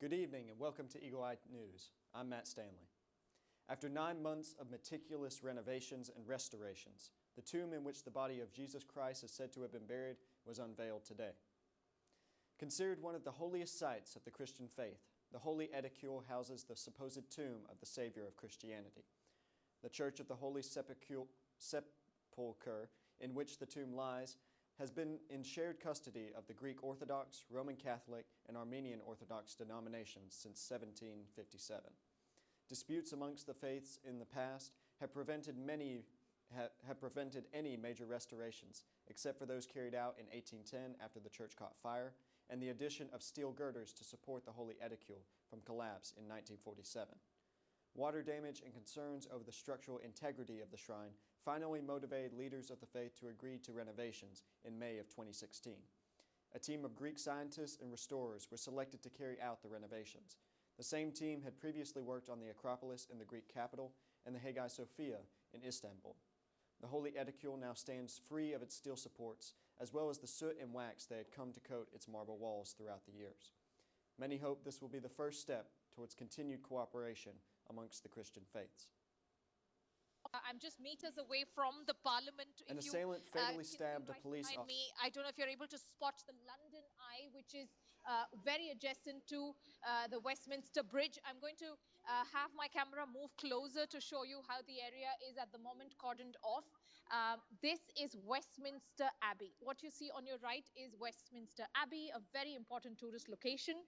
Good evening and welcome to Eagle Eye News. I'm Matt Stanley. After 9 months of meticulous renovations and restorations, the tomb in which the body of Jesus Christ is said to have been buried was unveiled today. Considered one of the holiest sites of the Christian faith, the Holy Edicule houses the supposed tomb of the Savior of Christianity. The Church of the Holy Sepulchre, in which the tomb lies, has been in shared custody of the Greek Orthodox, Roman Catholic, and Armenian Orthodox denominations since 1757. Disputes amongst the faiths in the past have prevented any major restorations, except for those carried out in 1810 after the church caught fire, and the addition of steel girders to support the Holy Edicule from collapse in 1947. Water damage and concerns over the structural integrity of the shrine finally motivated leaders of the faith to agree to renovations in May of 2016. A team of Greek scientists and restorers were selected to carry out the renovations. The same team had previously worked on the Acropolis in the Greek capital and the Hagia Sophia in Istanbul. The Holy Edicule now stands free of its steel supports, as well as the soot and wax that had come to coat its marble walls throughout the years. Many hope this will be the first step towards continued cooperation amongst the Christian faiths. I'm just meters away from the Parliament. An assailant fatally stabbed a police officer. I don't know if you're able to spot the London Eye, which is very adjacent to the Westminster Bridge. I'm going to have my camera move closer to show you how the area is at the moment cordoned off. This is Westminster Abbey. What you see on your right is Westminster Abbey, a very important tourist location.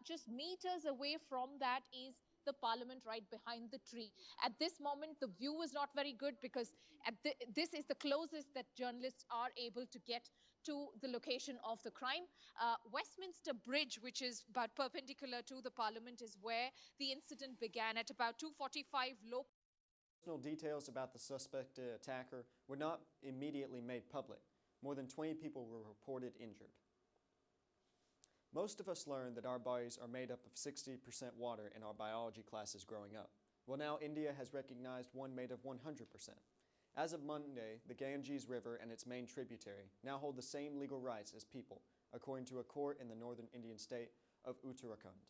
Just meters away from that is the Parliament right behind the tree. At this moment, the view is not very good because this is the closest that journalists are able to get to the location of the crime. Westminster Bridge, which is about perpendicular to the Parliament, is where the incident began at about 2:45 local. Personal details about the suspected attacker were not immediately made public. More than 20 people were reported injured. Most of us learned that our bodies are made up of 60% water in our biology classes growing up. Well, now India has recognized one made of 100%. As of Monday, the Ganges River and its main tributary now hold the same legal rights as people, according to a court in the northern Indian state of Uttarakhand.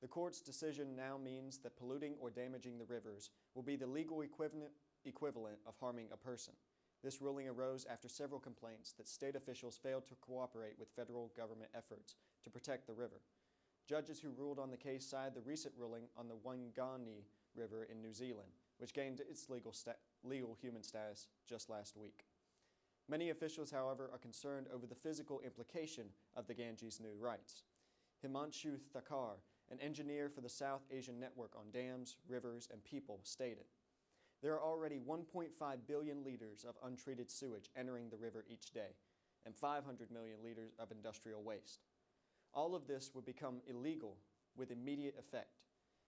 The court's decision now means that polluting or damaging the rivers will be the legal equivalent of harming a person. This ruling arose after several complaints that state officials failed to cooperate with federal government efforts to protect the river. Judges who ruled on the case cited the recent ruling on the Wangani River in New Zealand, which gained its legal human status just last week. Many officials, however, are concerned over the physical implication of the Ganges' new rights. Himanshu Thakkar, an engineer for the South Asian Network on Dams, Rivers, and People, stated, "There are already 1.5 billion liters of untreated sewage entering the river each day, and 500 million liters of industrial waste. All of this would become illegal with immediate effect.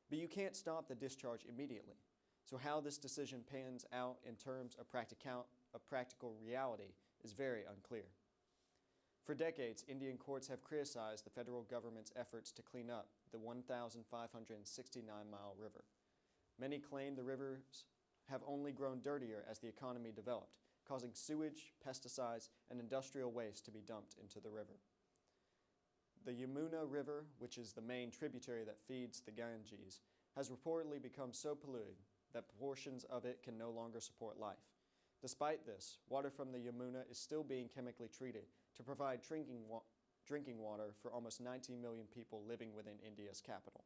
But you can't stop the discharge immediately. So how this decision pans out in terms of practical reality is very unclear." For decades, Indian courts have criticized the federal government's efforts to clean up the 1,569-mile river. Many claim the rivers have only grown dirtier as the economy developed, causing sewage, pesticides, and industrial waste to be dumped into the river. The Yamuna River, which is the main tributary that feeds the Ganges, has reportedly become so polluted that portions of it can no longer support life. Despite this, water from the Yamuna is still being chemically treated to provide drinking water for almost 19 million people living within India's capital.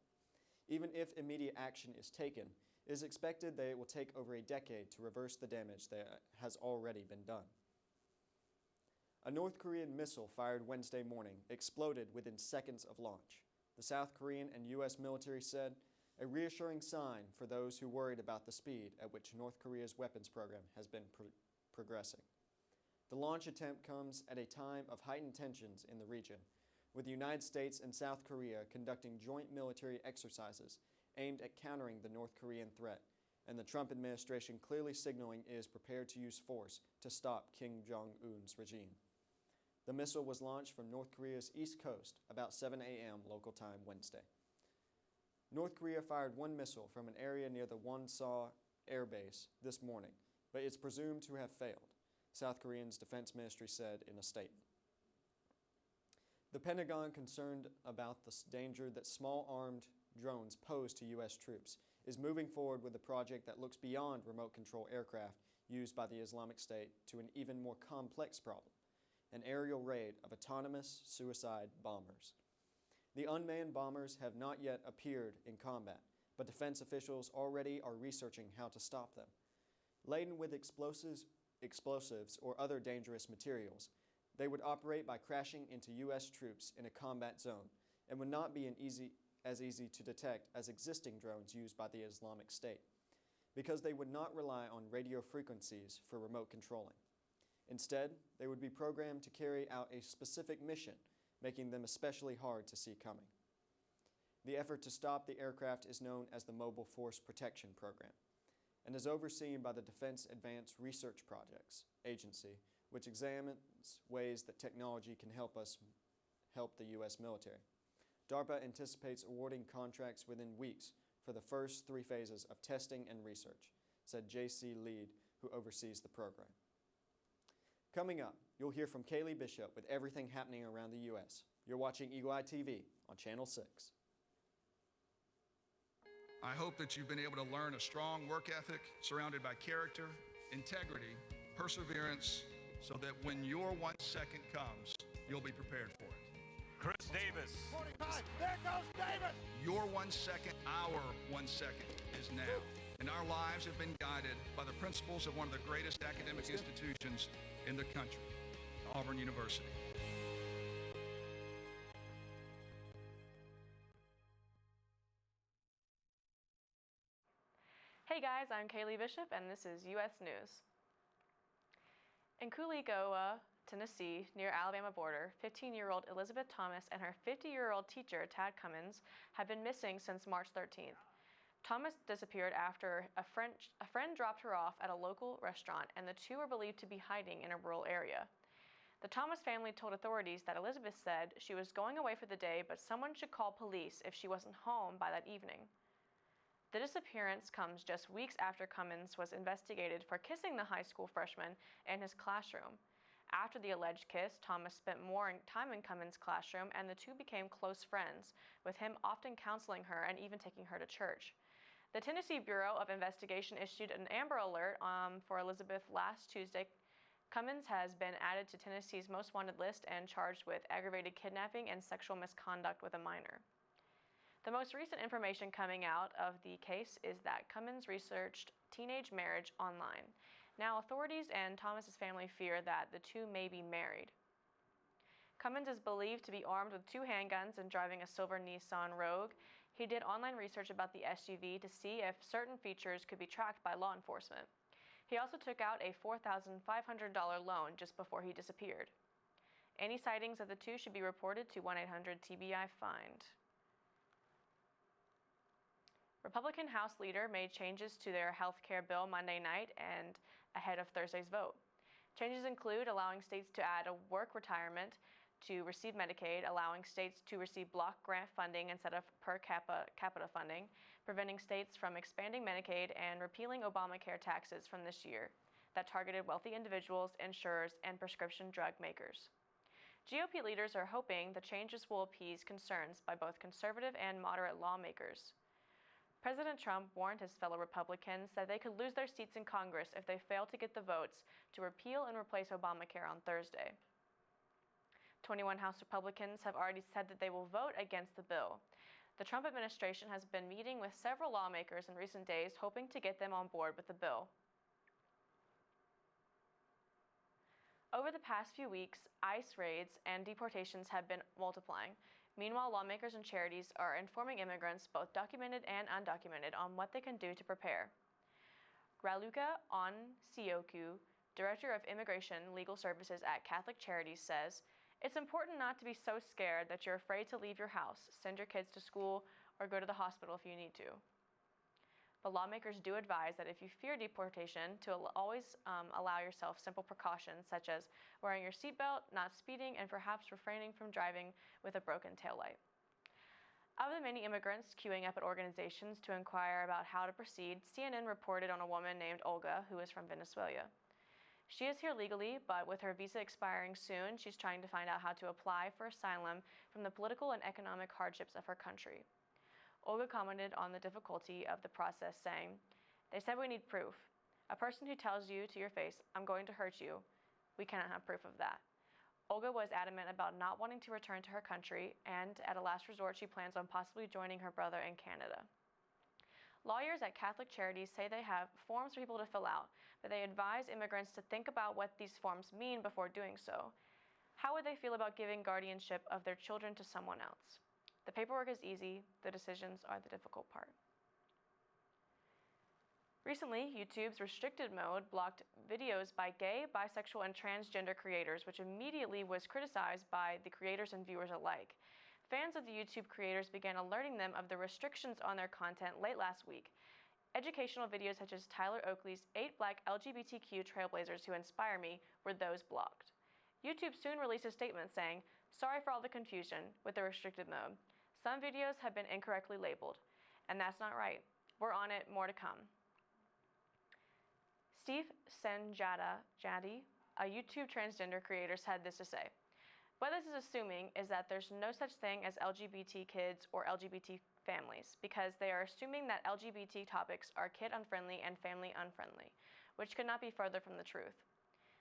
Even if immediate action is taken, it is expected that it will take over a decade to reverse the damage that has already been done. A North Korean missile fired Wednesday morning exploded within seconds of launch. The South Korean and U.S. military said, a reassuring sign for those who worried about the speed at which North Korea's weapons program has been progressing. The launch attempt comes at a time of heightened tensions in the region, with the United States and South Korea conducting joint military exercises aimed at countering the North Korean threat, and the Trump administration clearly signaling it is prepared to use force to stop Kim Jong-un's regime. The missile was launched from North Korea's east coast about 7 a.m. local time Wednesday. North Korea fired one missile from an area near the Wonsan Air Base this morning, but it's presumed to have failed, South Korea's defense ministry said in a statement. The Pentagon, concerned about the danger that small armed drones pose to U.S. troops, is moving forward with a project that looks beyond remote control aircraft used by the Islamic State to an even more complex problem, an aerial raid of autonomous suicide bombers. The unmanned bombers have not yet appeared in combat, but defense officials already are researching how to stop them. Laden with explosives or other dangerous materials, they would operate by crashing into U.S. troops in a combat zone and would not be as easy to detect as existing drones used by the Islamic State, because they would not rely on radio frequencies for remote controlling. Instead, they would be programmed to carry out a specific mission, making them especially hard to see coming. The effort to stop the aircraft is known as the Mobile Force Protection Program and is overseen by the Defense Advanced Research Projects Agency, which examines ways that technology can help the U.S. military. DARPA anticipates awarding contracts within weeks for the first 3 phases of testing and research, said J.C. Lead, who oversees the program. Coming up, you'll hear from Kaylee Bishop with everything happening around the U.S. You're watching Eagle Eye TV on Channel 6. I hope that you've been able to learn a strong work ethic surrounded by character, integrity, perseverance, so that when your 1 second comes, you'll be prepared for it. Chris Davis. 45, there goes Davis! Your 1 second, our 1 second is now. And our lives have been guided by the principles of one of the greatest academic institutions in the country, Auburn University. Hey guys, I'm Kaylee Bishop and this is U.S. News. In Cooleygoa, Tennessee, near Alabama border, 15-year-old Elizabeth Thomas and her 50-year-old teacher, Tad Cummins, have been missing since March 13th. Thomas disappeared after a friend dropped her off at a local restaurant, and the two are believed to be hiding in a rural area. The Thomas family told authorities that Elizabeth said she was going away for the day, but someone should call police if she wasn't home by that evening. The disappearance comes just weeks after Cummins was investigated for kissing the high school freshman in his classroom. After the alleged kiss, Thomas spent more time in Cummins' classroom, and the two became close friends, with him often counseling her and even taking her to church. The Tennessee Bureau of Investigation issued an Amber Alert for Elizabeth last Tuesday. Cummins has been added to Tennessee's most wanted list and charged with aggravated kidnapping and sexual misconduct with a minor. The most recent information coming out of the case is that Cummins researched teenage marriage online. Now, authorities and Thomas's family fear that the two may be married. Cummins is believed to be armed with 2 handguns and driving a silver Nissan Rogue. He did online research about the SUV to see if certain features could be tracked by law enforcement. He also took out a $4,500 loan just before he disappeared. Any sightings of the two should be reported to 1-800-TBI-FIND. Republican House leader made changes to their health care bill Monday night and ahead of Thursday's vote. Changes include allowing states to add a work retirement to receive Medicaid, allowing states to receive block grant funding instead of per capita funding, preventing states from expanding Medicaid, and repealing Obamacare taxes from this year that targeted wealthy individuals, insurers, and prescription drug makers. GOP leaders are hoping the changes will appease concerns by both conservative and moderate lawmakers. President Trump warned his fellow Republicans that they could lose their seats in Congress if they fail to get the votes to repeal and replace Obamacare on Thursday. 21 House Republicans have already said that they will vote against the bill. The Trump administration has been meeting with several lawmakers in recent days, hoping to get them on board with the bill. Over the past few weeks, ICE raids and deportations have been multiplying. Meanwhile, lawmakers and charities are informing immigrants, both documented and undocumented, on what they can do to prepare. Raluca Onsioku, Director of Immigration Legal Services at Catholic Charities, says, "It's important not to be so scared that you're afraid to leave your house, send your kids to school, or go to the hospital if you need to." But lawmakers do advise that if you fear deportation, to always allow yourself simple precautions such as wearing your seatbelt, not speeding, and perhaps refraining from driving with a broken taillight. Of the many immigrants queuing up at organizations to inquire about how to proceed, CNN reported on a woman named Olga who is from Venezuela. She is here legally, but with her visa expiring soon, she's trying to find out how to apply for asylum from the political and economic hardships of her country. Olga commented on the difficulty of the process, saying, "They said we need proof. A person who tells you to your face, 'I'm going to hurt you,' we cannot have proof of that." Olga was adamant about not wanting to return to her country, and at a last resort, she plans on possibly joining her brother in Canada. Lawyers at Catholic Charities say they have forms for people to fill out, but they advise immigrants to think about what these forms mean before doing so. How would they feel about giving guardianship of their children to someone else? The paperwork is easy, the decisions are the difficult part. Recently, YouTube's restricted mode blocked videos by gay, bisexual, and transgender creators, which immediately was criticized by the creators and viewers alike. Fans of the YouTube creators began alerting them of the restrictions on their content late last week. Educational videos such as Tyler Oakley's 8 Black LGBTQ Trailblazers Who Inspire Me were those blocked. YouTube soon released a statement saying, "Sorry for all the confusion with the restricted mode. Some videos have been incorrectly labeled, and that's not right. We're on it, more to come." Steve Senjati, a YouTube transgender creator, said this to say, "What this is assuming is that there's no such thing as LGBT kids or LGBT families, because they are assuming that LGBT topics are kid-unfriendly and family-unfriendly, which could not be further from the truth.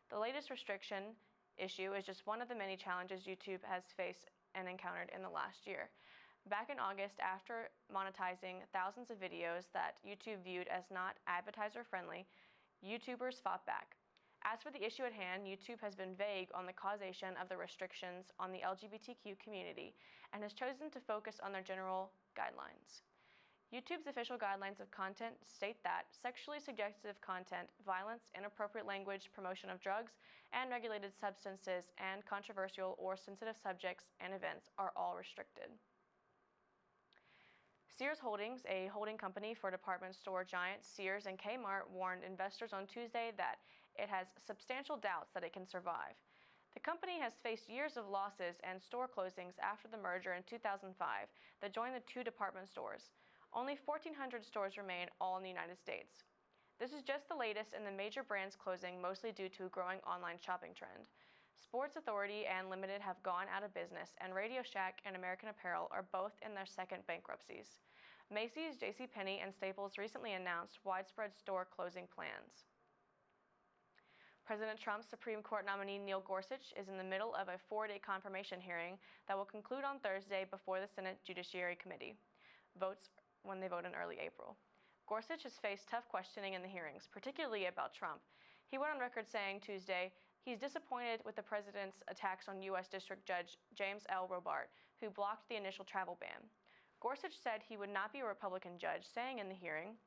The latest restriction issue is just one of the many challenges YouTube has faced and encountered in the last year. Back in August, after monetizing thousands of videos that YouTube viewed as not advertiser-friendly, YouTubers fought back. As for the issue at hand, YouTube has been vague on the causation of the restrictions on the LGBTQ community and has chosen to focus on their general guidelines. YouTube's official guidelines of content state that sexually suggestive content, violence, inappropriate language, promotion of drugs and regulated substances, and controversial or sensitive subjects and events are all restricted. Sears Holdings, a holding company for department store giants Sears and Kmart, warned investors on Tuesday that it has substantial doubts that it can survive. The company has faced years of losses and store closings after the merger in 2005 that joined the two department stores. Only 1,400 stores remain, all in the United States. This is just the latest in the major brands closing, mostly due to a growing online shopping trend. Sports Authority and Limited have gone out of business, and Radio Shack and American Apparel are both in their second bankruptcies. Macy's, JCPenney, and Staples recently announced widespread store closing plans. President Trump's Supreme Court nominee Neil Gorsuch is in the middle of a 4-day confirmation hearing that will conclude on Thursday before the Senate Judiciary Committee votes when they vote in early April. Gorsuch has faced tough questioning in the hearings, particularly about Trump. He went on record saying Tuesday he's disappointed with the president's attacks on U.S. District Judge James L. Robart, who blocked the initial travel ban. Gorsuch said he would not be a Republican judge, saying in the hearing,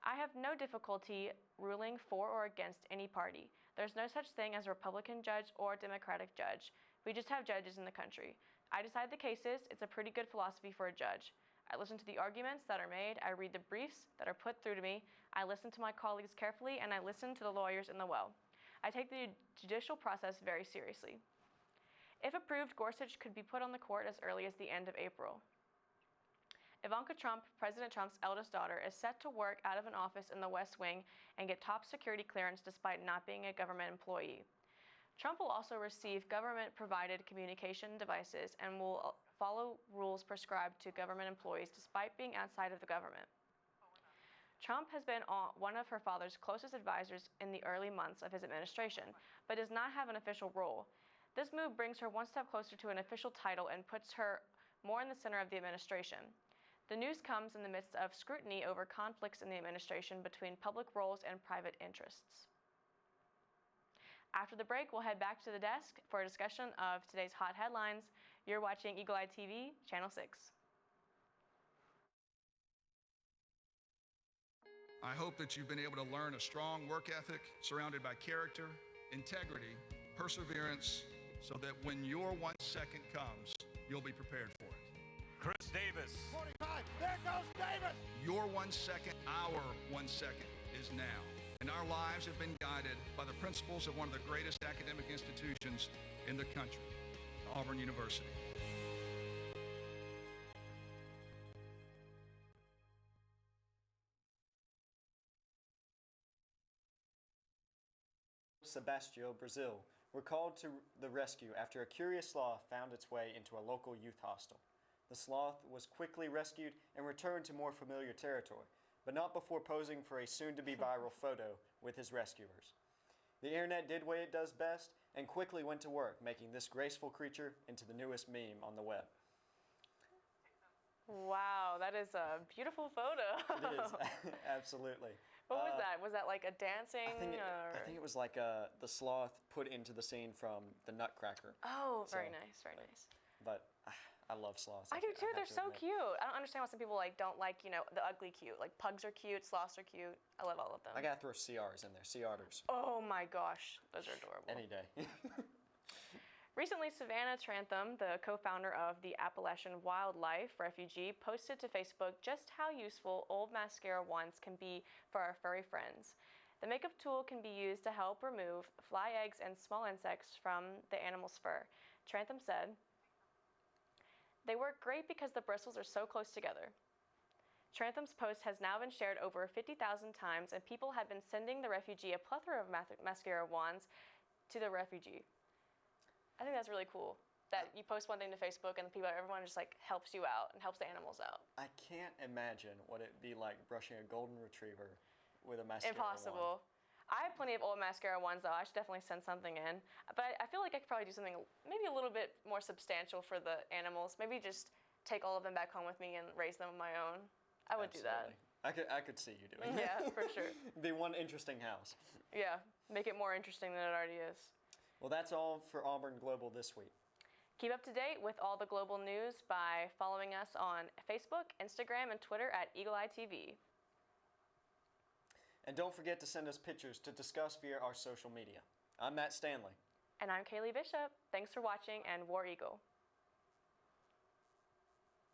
"I have no difficulty ruling for or against any party. There's no such thing as a Republican judge or a Democratic judge. We just have judges in the country. I decide the cases. It's a pretty good philosophy for a judge. I listen to the arguments that are made. I read the briefs that are put through to me. I listen to my colleagues carefully, and I listen to the lawyers in the well. I take the judicial process very seriously." If approved, Gorsuch could be put on the court as early as the end of April. Ivanka Trump, President Trump's eldest daughter, is set to work out of an office in the West Wing and get top security clearance despite not being a government employee. Trump will also receive government-provided communication devices and will follow rules prescribed to government employees despite being outside of the government. Trump has been one of her father's closest advisors in the early months of his administration, but does not have an official role. This move brings her one step closer to an official title and puts her more in the center of the administration. The news comes in the midst of scrutiny over conflicts in the administration between public roles and private interests. After the break, we'll head back to the desk for a discussion of today's hot headlines. You're watching Eagle Eye TV, Channel 6. I hope that you've been able to learn a strong work ethic surrounded by character, integrity, perseverance, so that when your 1 second comes, you'll be prepared for it. Chris Davis. 45. There goes Davis. Your 1 second, our 1 second is now. And our lives have been guided by the principles of one of the greatest academic institutions in the country, Auburn University. Sebastião, Brazil, were called to the rescue after a curious sloth found its way into a local youth hostel. The sloth was quickly rescued and returned to more familiar territory, but not before posing for a soon-to-be viral photo with his rescuers. The internet did what it does best and quickly went to work, making this graceful creature into the newest meme on the web. Wow, that is a beautiful photo. It is, absolutely. What was that? Was that like a dancing? I think it was like the sloth put into the scene from the Nutcracker. Oh, very nice, very nice. But I love sloths. I do too. They're so admit. cute. I don't understand why some people don't like, the ugly cute. Like pugs are cute, sloths are cute. I love all of them. I gotta throw sea otters in there. Sea otters. Oh my gosh, those are adorable. Any day. Recently, Savannah Trantham, the co-founder of the Appalachian Wildlife Refugee, posted to Facebook just how useful old mascara wands can be for our furry friends. The makeup tool can be used to help remove fly eggs and small insects from the animal's fur. Trantham said, "They work great because the bristles are so close together." Trantham's post has now been shared over 50,000 times, and people have been sending the refugee a plethora of mascara wands to the refugee. I think that's really cool that you post one thing to Facebook and everyone just helps you out and helps the animals out. I can't imagine what it'd be like brushing a golden retriever with a mascara Impossible. wand. I have plenty of old mascara ones though. I should definitely send something in. But I feel like I could probably do something maybe a little bit more substantial for the animals. Maybe just take all of them back home with me and raise them on my own. I would do that. I could see you doing that. Yeah, for sure. Be one interesting house. Yeah, make it more interesting than it already is. Well, that's all for Auburn Global this week. Keep up to date with all the global news by following us on Facebook, Instagram, and Twitter at Eagle Eye TV. And don't forget to send us pictures to discuss via our social media. I'm Matt Stanley. And I'm Kaylee Bishop. Thanks for watching, and War Eagle.